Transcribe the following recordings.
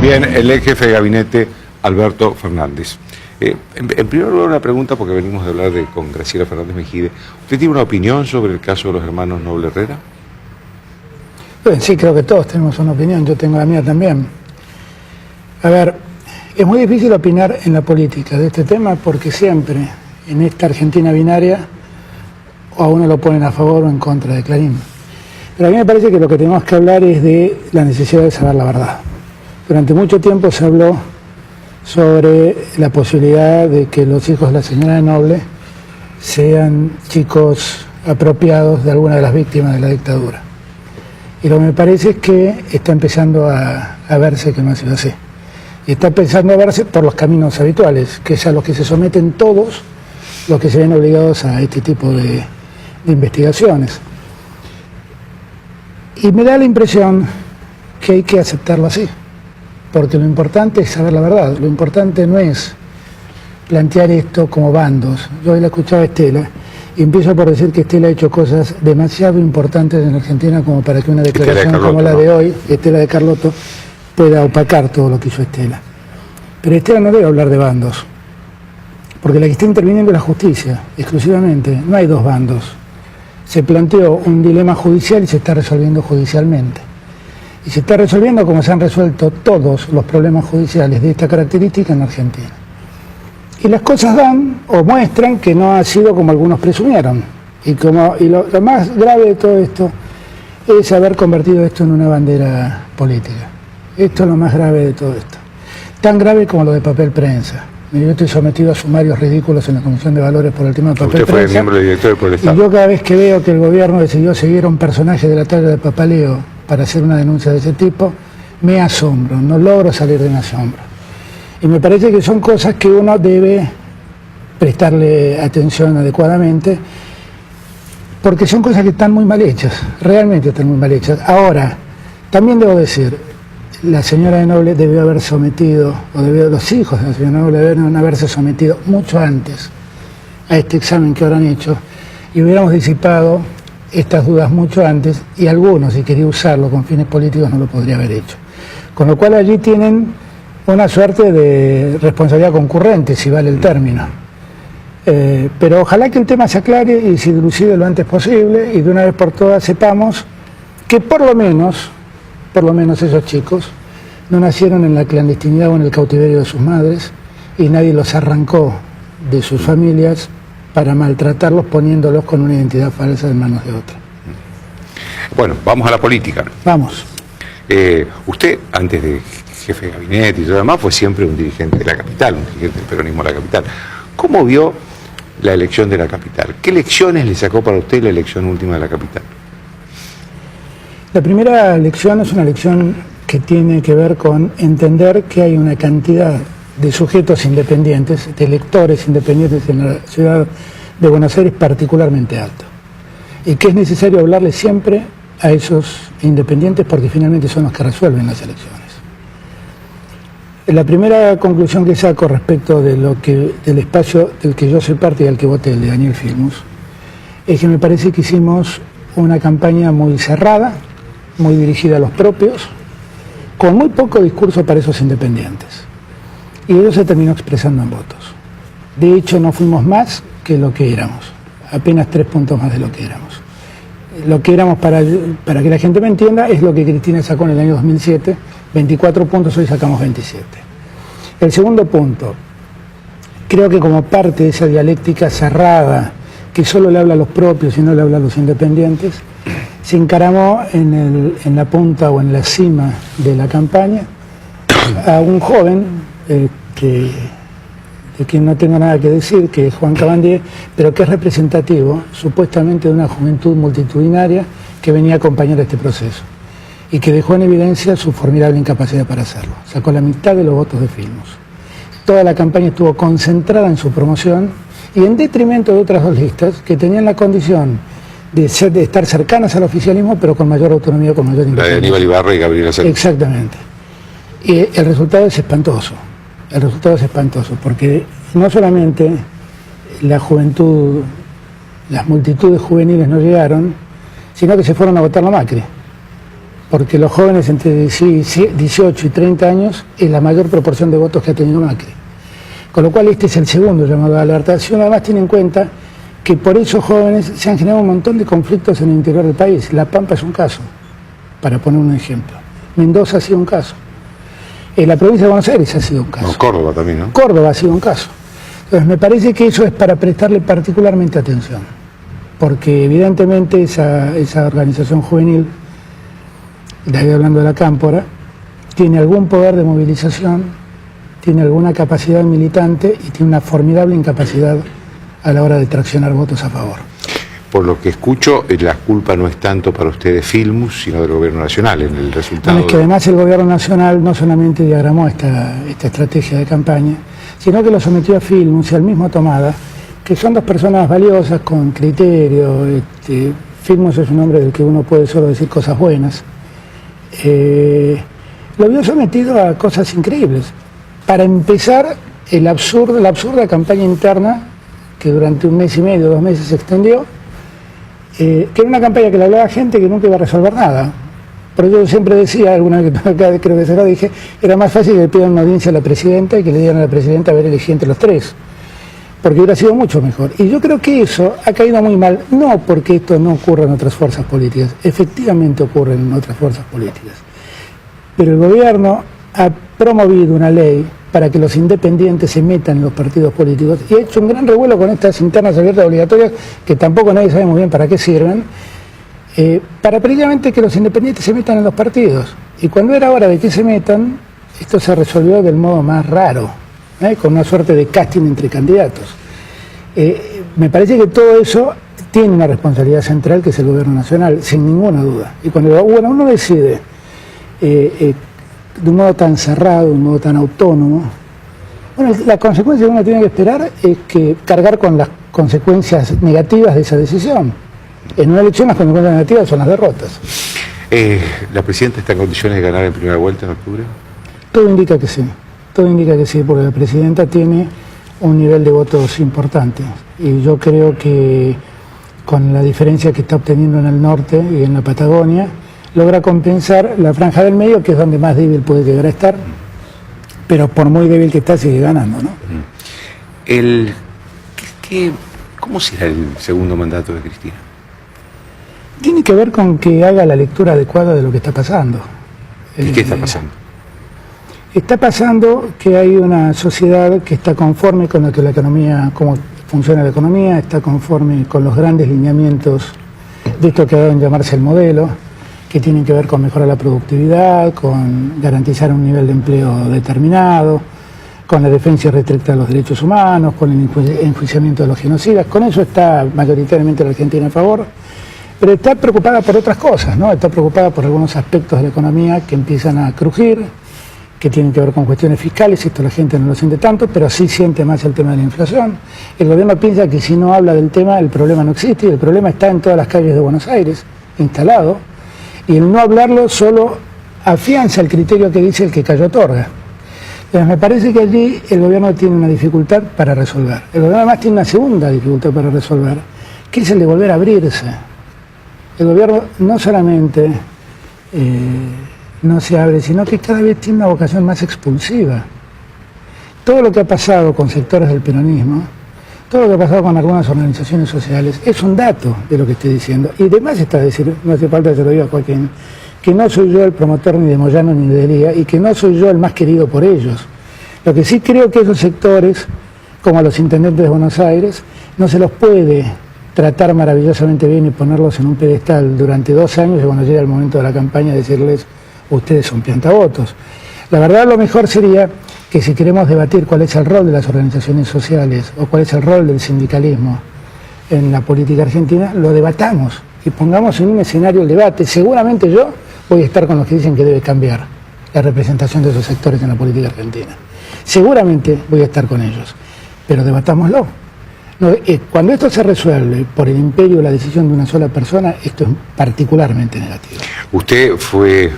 Bien, el ex jefe de gabinete, Alberto Fernández. En primer lugar, una pregunta, porque venimos de hablar con Graciela Fernández Mejide. ¿Usted tiene una opinión sobre el caso de los hermanos Noble Herrera? Bueno, sí, creo que todos tenemos una opinión, yo tengo la mía también. A ver, es muy difícil opinar en la política de este tema porque siempre en esta Argentina binaria o a uno lo ponen a favor o en contra de Clarín. Pero a mí me parece que lo que tenemos que hablar es de la necesidad de saber la verdad. Durante mucho tiempo se habló sobre la posibilidad de que los hijos de la señora Noble sean chicos apropiados de alguna de las víctimas de la dictadura. Y lo que me parece es que está empezando a verse que no ha sido así. Y está empezando a verse por los caminos habituales, que es a los que se someten todos los que se ven obligados a este tipo de investigaciones. Y me da la impresión que hay que aceptarlo así, porque lo importante es saber la verdad, lo importante no es plantear esto como bandos. Yo hoy la escuchaba a Estela, y empiezo por decir que Estela ha hecho cosas demasiado importantes en Argentina como para que una declaración Carlotto, como la de hoy, Estela de Carlotto, pueda opacar todo lo que hizo Estela. Pero Estela no debe hablar de bandos, porque la que está interviniendo es la justicia, exclusivamente. No hay dos bandos. Se planteó un dilema judicial y se está resolviendo judicialmente. Y se está resolviendo como se han resuelto todos los problemas judiciales de esta característica en Argentina. Y las cosas dan o muestran que no ha sido como algunos presumieron. Y lo más grave de todo esto es haber convertido esto en una bandera política. Esto es lo más grave de todo esto. Tan grave como lo de papel prensa. Yo estoy sometido a sumarios ridículos en la Comisión de Valores por el tema de papel prensa. Usted fue miembro del directorio por el Estado. Y yo cada vez que veo que el gobierno decidió seguir a un personaje de la talla de Papaleo para hacer una denuncia de ese tipo, me asombro, no logro salir de mi asombro. Y me parece que son cosas que uno debe prestarle atención adecuadamente, porque son cosas que están muy mal hechas, realmente están muy mal hechas. Ahora, también debo decir, la señora de Noble debió haber sometido, los hijos de la señora Noble debieron haberse sometido mucho antes a este examen que ahora han hecho, y hubiéramos disipado estas dudas mucho antes, y algunos, si quería usarlo con fines políticos, no lo podría haber hecho. Con lo cual allí tienen una suerte de responsabilidad concurrente, si vale el término. Pero ojalá que el tema se aclare y se dilucide lo antes posible, y de una vez por todas sepamos que por lo menos esos chicos no nacieron en la clandestinidad o en el cautiverio de sus madres, y nadie los arrancó de sus familias para maltratarlos poniéndolos con una identidad falsa en manos de otra. Bueno, vamos a la política. Vamos. Usted, antes de jefe de gabinete y todo lo demás, fue siempre un dirigente de la capital, un dirigente del peronismo de la capital. ¿Cómo vio la elección de la capital? ¿Qué lecciones le sacó para usted la elección última de la capital? La primera lección es una lección que tiene que ver con entender que hay una cantidad de sujetos independientes, de electores independientes en la ciudad de Buenos Aires particularmente alto, y que es necesario hablarle siempre a esos independientes porque finalmente son los que resuelven las elecciones. La primera conclusión que saco respecto de del espacio del que yo soy parte y al que voté, el de Daniel Filmus, es que me parece que hicimos una campaña muy cerrada, muy dirigida a los propios, con muy poco discurso para esos independientes. Y ello se terminó expresando en votos. De hecho, no fuimos más que lo que éramos, apenas 3 puntos más de lo que éramos. Lo que éramos, para que la gente me entienda, es lo que Cristina sacó en el año 2007, 24 puntos, hoy sacamos 27. El segundo punto, creo que como parte de esa dialéctica cerrada, que solo le habla a los propios y no le habla a los independientes, se encaramó en la punta o en la cima de la campaña a un joven de quien no tengo nada que decir, que es Juan Cabandier, pero que es representativo supuestamente de una juventud multitudinaria que venía a acompañar este proceso y que dejó en evidencia su formidable incapacidad para hacerlo. Sacó la mitad de los votos de Filmus. Toda la campaña estuvo concentrada en su promoción y en detrimento de otras dos listas que tenían la condición de estar cercanas al oficialismo, pero con mayor autonomía, con mayor independencia. La de Aníbal Ibarra y Gabriela Cerda. Exactamente. Y el resultado es espantoso. El resultado es espantoso, porque no solamente la juventud, las multitudes juveniles no llegaron, sino que se fueron a votar la Macri. porque los jóvenes entre 18 y 30 años es la mayor proporción de votos que ha tenido Macri. Con lo cual este es el segundo llamado a alerta. Si uno además tiene en cuenta que por esos jóvenes se han generado un montón de conflictos en el interior del país. La Pampa es un caso, para poner un ejemplo. Mendoza ha sido un caso. La provincia de Buenos Aires ha sido un caso. No, Córdoba también, ¿no? Córdoba ha sido un caso. Entonces me parece que eso es para prestarle particularmente atención, porque evidentemente esa organización juvenil, de ahí hablando de la Cámpora, tiene algún poder de movilización, tiene alguna capacidad militante y tiene una formidable incapacidad a la hora de traccionar votos a favor. Por lo que escucho, la culpa no es tanto para usted de Filmus, sino del gobierno nacional en el resultado. Bueno, es que además el gobierno nacional no solamente diagramó esta estrategia de campaña, sino que lo sometió a Filmus y al mismo Tomada, que son dos personas valiosas, con criterio. Filmus es un hombre del que uno puede solo decir cosas buenas. Lo vio sometido a cosas increíbles. Para empezar, la absurda campaña interna, que durante un mes y medio, 2 meses se extendió, que era una campaña que le hablaba a gente que nunca iba a resolver nada. Pero yo siempre decía, alguna vez que acá creo que se lo dije, era más fácil que le pidan una audiencia a la presidenta y que le digan a la presidenta a ver elegir entre los 3, porque hubiera sido mucho mejor. Y yo creo que eso ha caído muy mal, no porque esto no ocurra en otras fuerzas políticas, efectivamente ocurre en otras fuerzas políticas, pero el gobierno ha promovido una ley para que los independientes se metan en los partidos políticos y ha hecho un gran revuelo con estas internas abiertas obligatorias que tampoco nadie sabe muy bien para qué sirven, para precisamente que los independientes se metan en los partidos. Y cuando era hora de que se metan, esto se resolvió del modo más raro, con una suerte de casting entre candidatos. Me parece que todo eso tiene una responsabilidad central, que es el gobierno nacional, sin ninguna duda. Y cuando uno decide de un modo tan cerrado, de un modo tan autónomo, bueno, la consecuencia que uno tiene que esperar es que cargar con las consecuencias negativas de esa decisión. En una elección las consecuencias negativas son las derrotas. ¿La presidenta está en condiciones de ganar en primera vuelta en octubre? Todo indica que sí, porque la presidenta tiene un nivel de votos importante y yo creo que con la diferencia que está obteniendo en el norte y en la Patagonia, logra compensar la franja del medio, que es donde más débil puede llegar a estar, pero por muy débil que está sigue ganando, ¿no? ¿Cómo será el segundo mandato de Cristina? Tiene que ver con que haga la lectura adecuada de lo que está pasando. ¿Y qué está pasando? Está pasando que hay una sociedad que está conforme con lo que la economía, cómo funciona la economía, está conforme con los grandes lineamientos de esto que deben llamarse el modelo, que tienen que ver con mejorar la productividad, con garantizar un nivel de empleo determinado, con la defensa irrestricta de los derechos humanos, con el enjuiciamiento de los genocidas. Con eso está mayoritariamente la Argentina a favor, pero está preocupada por otras cosas, ¿no? Está preocupada por algunos aspectos de la economía que empiezan a crujir, que tienen que ver con cuestiones fiscales. Esto la gente no lo siente tanto, pero sí siente más el tema de la inflación. El gobierno piensa que si no habla del tema, el problema no existe, y el problema está en todas las calles de Buenos Aires, instalado, y el no hablarlo solo afianza el criterio que dice el que cayó otorga. Entonces me parece que allí el gobierno tiene una dificultad para resolver. El gobierno además tiene una segunda dificultad para resolver, que es el de volver a abrirse. El gobierno no solamente no se abre, sino que cada vez tiene una vocación más expulsiva. Todo lo que ha pasado con sectores del peronismo, todo lo que ha pasado con algunas organizaciones sociales, es un dato de lo que estoy diciendo. Y además está decir, no hace falta que se lo diga a Joaquín, que no soy yo el promotor ni de Moyano ni de Elía, y que no soy yo el más querido por ellos. Lo que sí creo que esos sectores, como los intendentes de Buenos Aires, no se los puede tratar maravillosamente bien y ponerlos en un pedestal durante 2 años, y cuando llega el momento de la campaña decirles, ustedes son piantavotos. La verdad, lo mejor sería que si queremos debatir cuál es el rol de las organizaciones sociales o cuál es el rol del sindicalismo en la política argentina, lo debatamos y pongamos en un escenario el debate. Seguramente yo voy a estar con los que dicen que debe cambiar la representación de esos sectores en la política argentina. Seguramente voy a estar con ellos, pero debatámoslo. No, cuando esto se resuelve por el imperio de la decisión de una sola persona, esto es particularmente negativo. Usted fue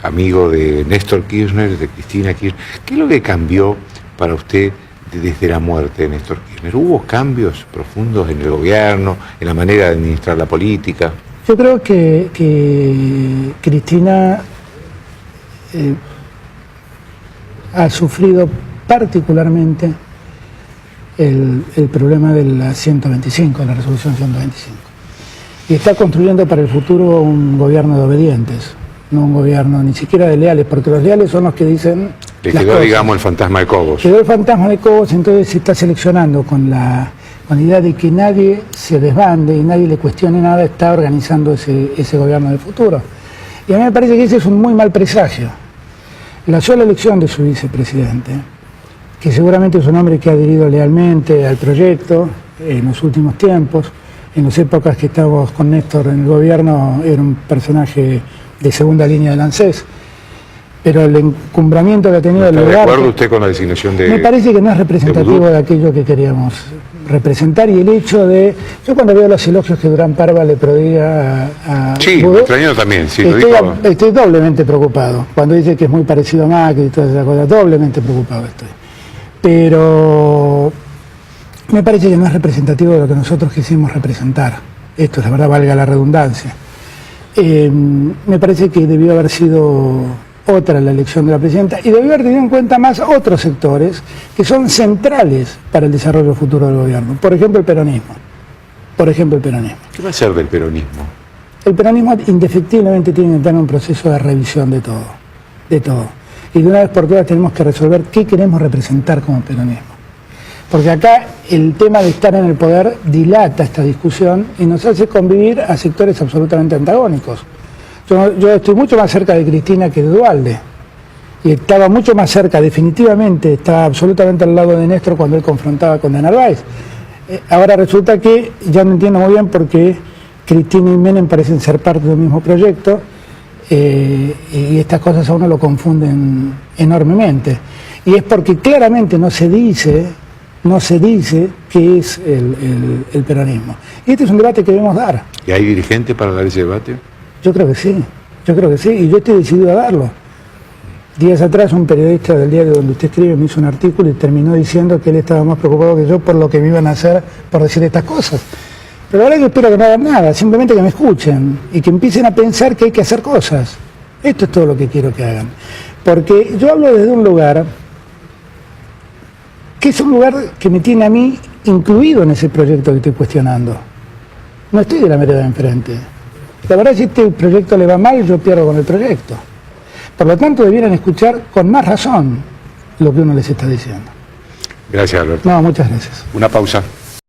amigo de Néstor Kirchner, de Cristina Kirchner. ¿Qué es lo que cambió para usted desde la muerte de Néstor Kirchner? ¿Hubo cambios profundos en el gobierno, en la manera de administrar la política? Yo creo que Cristina ha sufrido particularmente el problema de la 125, de la resolución 125. Y está construyendo para el futuro un gobierno de obedientes, no un gobierno ni siquiera de leales, porque los leales son los que dicen... Le quedó, digamos, el fantasma de Cobos. Quedó el fantasma de Cobos, entonces se está seleccionando con la idea de que nadie se desbande y nadie le cuestione nada, está organizando ese gobierno del futuro. Y a mí me parece que ese es un muy mal presagio. La sola elección de su vicepresidente, que seguramente es un hombre que ha adherido lealmente al proyecto en los últimos tiempos, en las épocas que estábamos con Néstor en el gobierno, era un personaje de segunda línea del ANSES, pero el encumbramiento que ha tenido el lugar... ¿Está de acuerdo usted con la designación de... Me parece que no es representativo de aquello que queríamos representar, y el hecho de... Yo cuando veo los elogios que Durán Parva le prodiga a Sí, Budó, me extrañó también, sí, lo dijo. estoy doblemente preocupado. Cuando dice que es muy parecido a Macri y todas esas cosas, doblemente preocupado estoy. Pero me parece que no es representativo de lo que nosotros quisimos representar. Esto, la verdad, valga la redundancia. Me parece que debió haber sido otra la elección de la presidenta, y debió haber tenido en cuenta más otros sectores que son centrales para el desarrollo futuro del gobierno. Por ejemplo, el peronismo. ¿Qué va a ser del peronismo? El peronismo indefectiblemente tiene que entrar en un proceso de revisión de todo. Y de una vez por todas tenemos que resolver qué queremos representar como peronismo. Porque acá el tema de estar en el poder dilata esta discusión y nos hace convivir a sectores absolutamente antagónicos. Yo estoy mucho más cerca de Cristina que de Duhalde, y estaba mucho más cerca, definitivamente, estaba absolutamente al lado de Néstor cuando él confrontaba con de Narváez. Ahora resulta que ya no entiendo muy bien por qué Cristina y Menem parecen ser parte del mismo proyecto, y estas cosas a uno lo confunden enormemente. Y es porque claramente no se dice qué es el peronismo. Y este es un debate que debemos dar. ¿Y hay dirigentes para dar ese debate? Yo creo que sí, y yo estoy decidido a darlo. Días atrás un periodista del diario donde usted escribe me hizo un artículo y terminó diciendo que él estaba más preocupado que yo por lo que me iban a hacer por decir estas cosas. Pero ahora yo espero que no hagan nada, simplemente que me escuchen y que empiecen a pensar que hay que hacer cosas. Esto es todo lo que quiero que hagan. Porque yo hablo desde un lugar que es un lugar que me tiene a mí incluido en ese proyecto que estoy cuestionando. No estoy de la vereda de enfrente. La verdad, si este proyecto le va mal, yo pierdo con el proyecto. Por lo tanto, debieran escuchar con más razón lo que uno les está diciendo. Gracias, Alberto. No, muchas gracias. Una pausa.